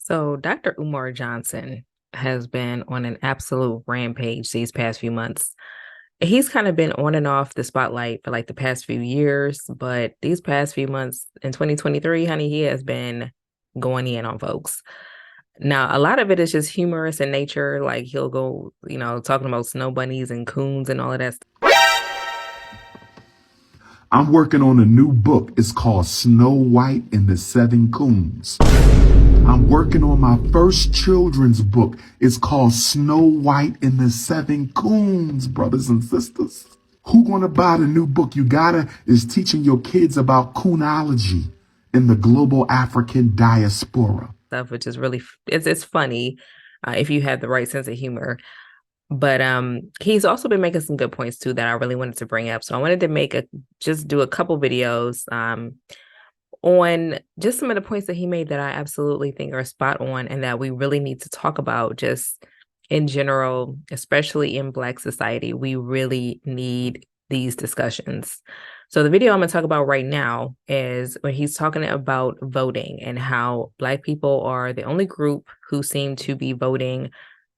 So, Dr. Umar Johnson has been on an absolute rampage these past few months. He's kind of been on and off the spotlight for like the past few years, but these past few months in 2023, honey, he has been going in on folks. Now, a lot of it is just humorous in nature. Like he'll go, talking about snow bunnies and coons and all of that. I'm working on a new book. It's called Snow White and the Seven Coons. I'm working on my first children's book. It's called Snow White and the Seven Coons, brothers and sisters. Who gonna buy the new book? You gotta is teaching your kids about coonology in the global African diaspora. Stuff, which is really it's funny if you have the right sense of humor. But he's also been making some good points too that I really wanted to bring up. So I wanted to just do a couple videos on just some of the points that he made that I absolutely think are spot on and that we really need to talk about just in general, especially in Black society. We really need these discussions. So the video I'm going to talk about right now is when he's talking about voting and how Black people are the only group who seem to be voting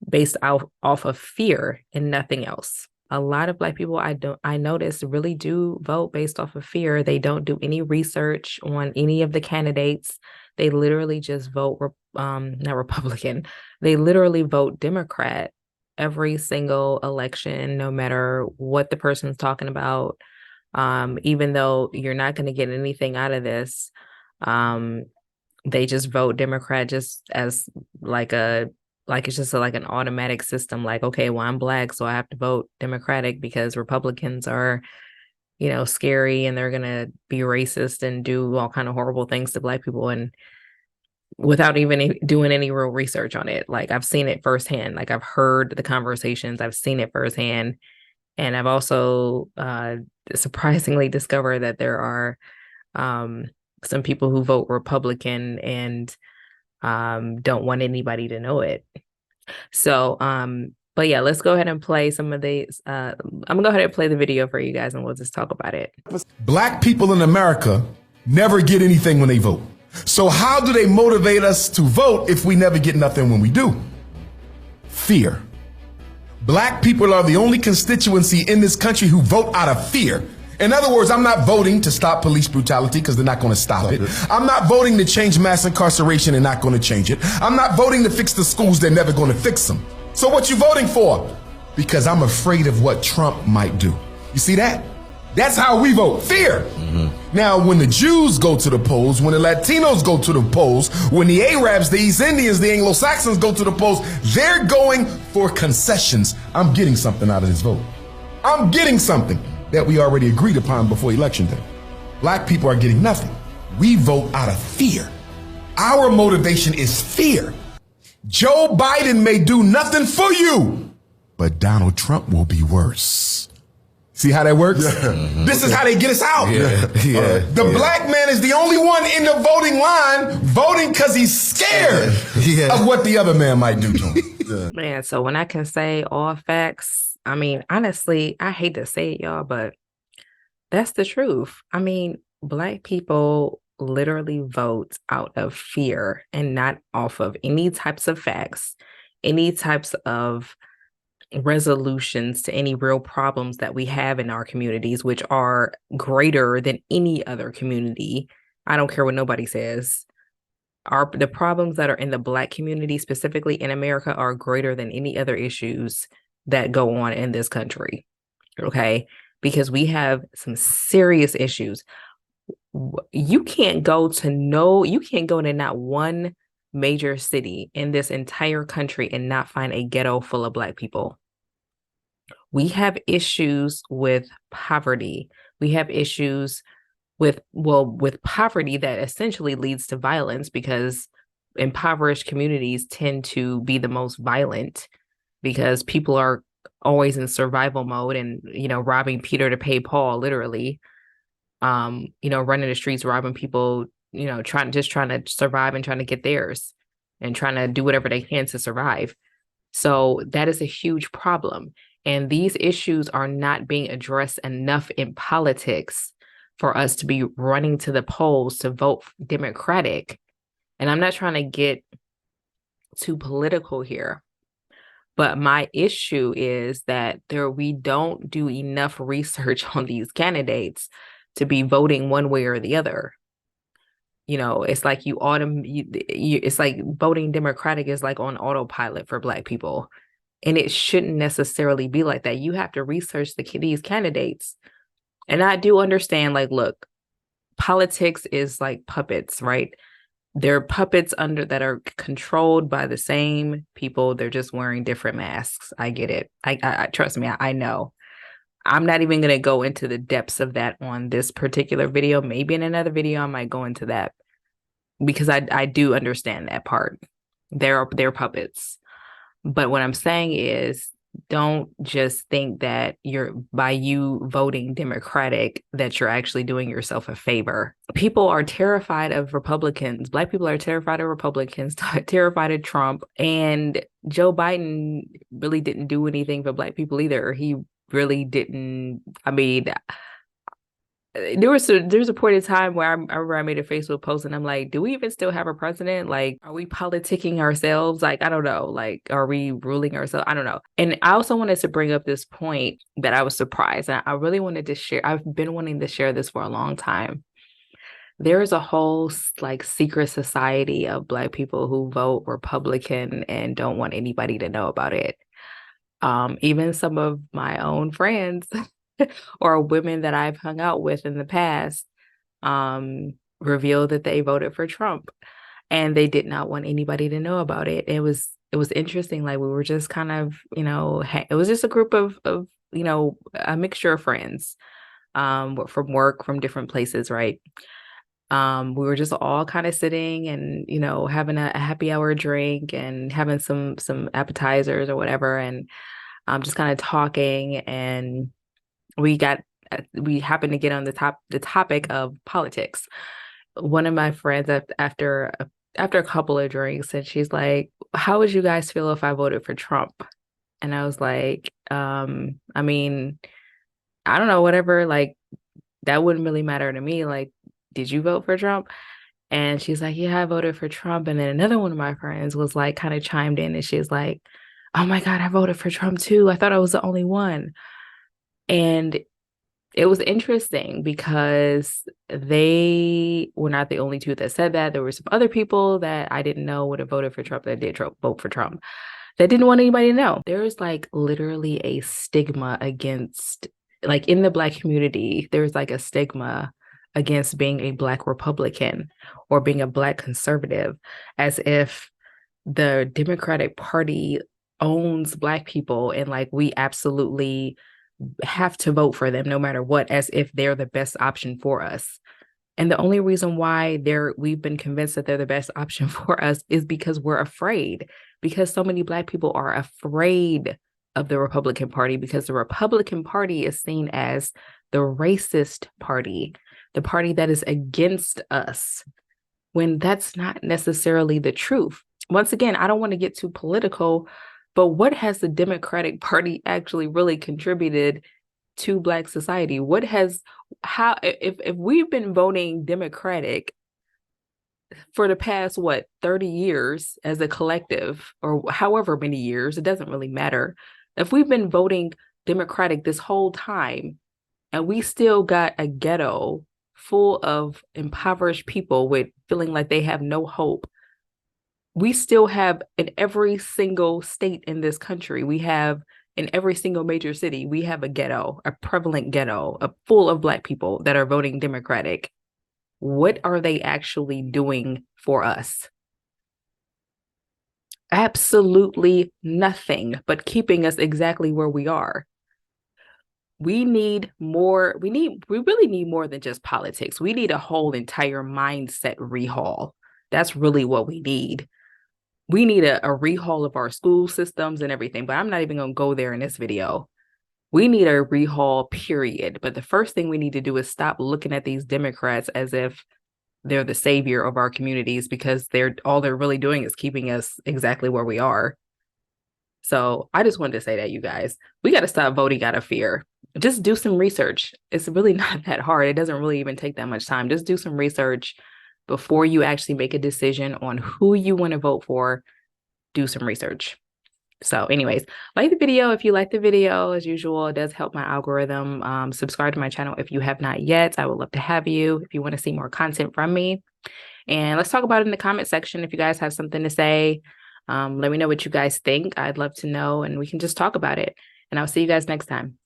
based off of fear and nothing else. A lot of Black people I notice really do vote based off of fear. They don't do any research on any of the candidates. They literally just vote not Republican. They literally vote Democrat every single election, no matter what the person's talking about. Even though you're not going to get anything out of this, they just vote Democrat just as it's just like an automatic system. Like, okay, well, I'm Black, so I have to vote Democratic because Republicans are, scary and they're going to be racist and do all kind of horrible things to Black people. And without even doing any real research on it, like I've seen it firsthand. Like I've heard the conversations, I've seen it firsthand. And I've also surprisingly discovered that there are some people who vote Republican and don't want anybody to know it. So, but yeah, let's go ahead and play some of these. I'm gonna go ahead and play the video for you guys and we'll just talk about it. Black people in America never get anything when they vote. So how do they motivate us to vote if we never get nothing when we do? Fear. Black people are the only constituency in this country who vote out of fear. In other words, I'm not voting to stop police brutality because they're not going to stop it. I'm not voting to change mass incarceration. They're not going to change it. I'm not voting to fix the schools. They're never going to fix them. So what you voting for? Because I'm afraid of what Trump might do. You see that? That's how we vote. Fear. Now, when the Jews go to the polls, when the Latinos go to the polls, when the Arabs, the East Indians, the Anglo-Saxons go to the polls, they're going for concessions. I'm getting something out of this vote. I'm getting something that we already agreed upon before election day. Black people are getting nothing. We vote out of fear. Our motivation is fear. Joe Biden may do nothing for you, but Donald Trump will be worse. See how that works? Yeah. This is how they get us out. The Black man is the only one in the voting line voting because he's scared of what the other man might do to him. Man, so when I can say all facts, I mean, honestly, I hate to say it, y'all, but that's the truth. I mean, Black people literally vote out of fear and not off of any types of facts, any types of resolutions to any real problems that we have in our communities, which are greater than any other community. I don't care what nobody says. The problems that are in the Black community, specifically in America, are greater than any other issues that go on in this country. Okay? Because we have some serious issues. You can't go to not one major city in this entire country and not find a ghetto full of Black people. We have issues with poverty. We have issues with poverty that essentially leads to violence because impoverished communities tend to be the most violent because people are always in survival mode and, robbing Peter to pay Paul, literally, running the streets, robbing people, trying to survive and trying to get theirs and trying to do whatever they can to survive. So that is a huge problem. And these issues are not being addressed enough in politics for us to be running to the polls to vote Democratic. And I'm not trying to get too political here. But my issue is that we don't do enough research on these candidates to be voting one way or the other. It's like it's like voting Democratic is like on autopilot for Black people. And it shouldn't necessarily be like that. You have to research these candidates. And I do understand, like, look, politics is like puppets, right? They're puppets that are controlled by the same people. They're just wearing different masks. I get it. I trust me, I know. I'm not even going to go into the depths of that on this particular video. Maybe in another video, I might go into that because I do understand that part. They're puppets. But what I'm saying is, don't just think that by you voting Democratic, that you're actually doing yourself a favor. People are terrified of Republicans. Black people are terrified of Republicans, terrified of Trump. And Joe Biden really didn't do anything for Black people either. He really didn't. I mean, there's a point in time where I remember I made a Facebook post and I'm like, do we even still have a president? Like, are we politicking ourselves? Like, I don't know. Like, are we ruling ourselves? I don't know. And I also wanted to bring up this point that I was surprised. And I really wanted to share. I've been wanting to share this for a long time. There is a whole like secret society of Black people who vote Republican and don't want anybody to know about it. Even some of my own friends or women that I've hung out with in the past revealed that they voted for Trump and they did not want anybody to know about it. It was interesting. Like, we were just kind of, it was just a group of a mixture of friends from work, from different places, right? We were just all kind of sitting and, having a happy hour drink and having some appetizers or whatever, and just kind of talking, and we happened to get on the topic of politics. One of my friends, after a couple of drinks, and she's like, how would you guys feel if I voted for Trump? And I was like, I mean, I don't know, whatever, like, that wouldn't really matter to me. Like, did you vote for Trump? And she's like, yeah, I voted for Trump. And then another one of my friends was like, kind of chimed in, and she's like, oh my God, I voted for Trump too. I thought I was the only one. And it was interesting because they were not the only two that said that. There were some other people that I didn't know would have voted for Trump that did vote for Trump, that didn't want anybody to know. There is like literally a stigma against, like, in the Black community, there's like a stigma against being a Black Republican or being a Black conservative, as if the Democratic Party owns Black people and like we absolutely have to vote for them no matter what, as if they're the best option for us. And the only reason why we've been convinced that they're the best option for us is because we're afraid, because so many Black people are afraid of the Republican Party, because the Republican Party is seen as the racist party, the party that is against us, when that's not necessarily the truth. Once again, I don't want to get too political, but what has the Democratic Party actually really contributed to Black society? If we've been voting Democratic for the past, 30 years as a collective, or however many years, it doesn't really matter. If we've been voting Democratic this whole time and we still got a ghetto full of impoverished people with feeling like they have no hope, we still have in every single state in this country, we have in every single major city, we have a ghetto, a prevalent ghetto, full of Black people that are voting Democratic. What are they actually doing for us? Absolutely nothing, but keeping us exactly where we are. We need more. We really need more than just politics. We need a whole entire mindset rehaul. That's really what we need. We need a rehaul of our school systems and everything, but I'm not even going to go there in this video. We need a rehaul, period. But the first thing we need to do is stop looking at these Democrats as if they're the savior of our communities, because all they're really doing is keeping us exactly where we are. So I just wanted to say that, you guys, we got to stop voting out of fear. Just do some research. It's really not that hard. It doesn't really even take that much time. Just do some research before you actually make a decision on who you want to vote for. do some research. So anyways, like the video. If you like the video, as usual, it does help my algorithm. Subscribe to my channel if you have not yet. I would love to have you if you want to see more content from me. And let's talk about it in the comment section. If you guys have something to say, let me know what you guys think. I'd love to know, and we can just talk about it. And I'll see you guys next time.